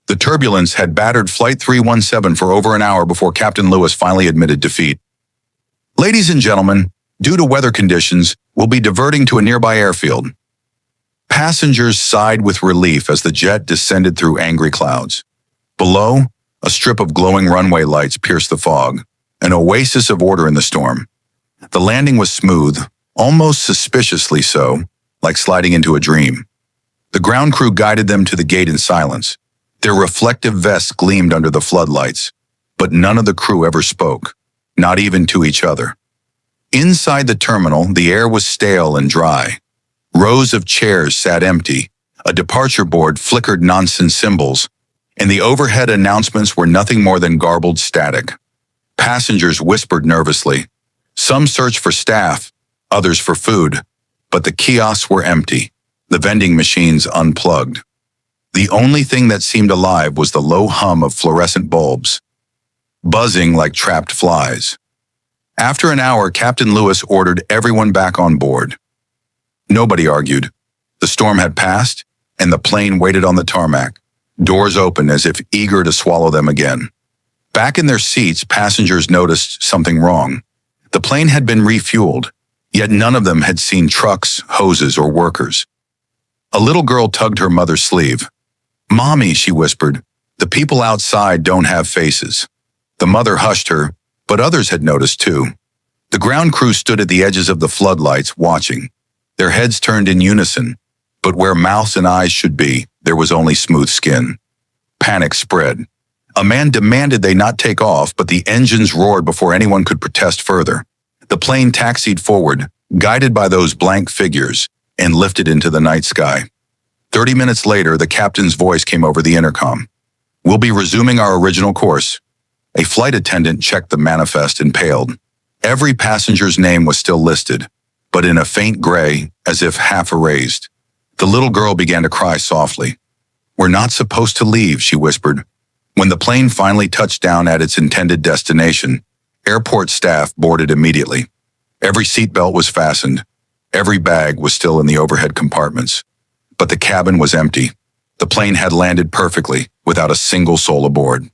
The turbulence had battered Flight 317 for over an hour before Captain Lewis finally admitted defeat. Ladies and gentlemen, due to weather conditions, we'll be diverting to a nearby airfield. Passengers sighed with relief as the jet descended through angry clouds. Below, a strip of glowing runway lights pierced the fog, an oasis of order in the storm. The landing was smooth, almost suspiciously so, like sliding into a dream. The ground crew guided them to the gate in silence. Their reflective vests gleamed under the floodlights, but none of the crew ever spoke, not even to each other. Inside the terminal, the air was stale and dry. Rows of chairs sat empty, a departure board flickered nonsense symbols, and the overhead announcements were nothing more than garbled static. Passengers whispered nervously. Some searched for staff, others for food, but the kiosks were empty, the vending machines unplugged. The only thing that seemed alive was the low hum of fluorescent bulbs, buzzing like trapped flies. After an hour, Captain Lewis ordered everyone back on board. Nobody argued. The storm had passed, and the plane waited on the tarmac, doors open as if eager to swallow them again. Back in their seats, passengers noticed something wrong. The plane had been refueled, yet none of them had seen trucks, hoses, or workers. A little girl tugged her mother's sleeve. "Mommy," she whispered, "the people outside don't have faces." The mother hushed her, but others had noticed too. The ground crew stood at the edges of the floodlights, watching. Their heads turned in unison, but where mouths and eyes should be, there was only smooth skin. Panic spread. A man demanded they not take off, but the engines roared before anyone could protest further. The plane taxied forward, guided by those blank figures, and lifted into the night sky. 30 minutes later, the captain's voice came over the intercom. "We'll be resuming our original course." A flight attendant checked the manifest and paled. Every passenger's name was still listed, but in a faint gray, as if half erased. The little girl began to cry softly. "We're not supposed to leave," she whispered. When the plane finally touched down at its intended destination, airport staff boarded immediately. Every seatbelt was fastened. Every bag was still in the overhead compartments. But the cabin was empty. The plane had landed perfectly, without a single soul aboard.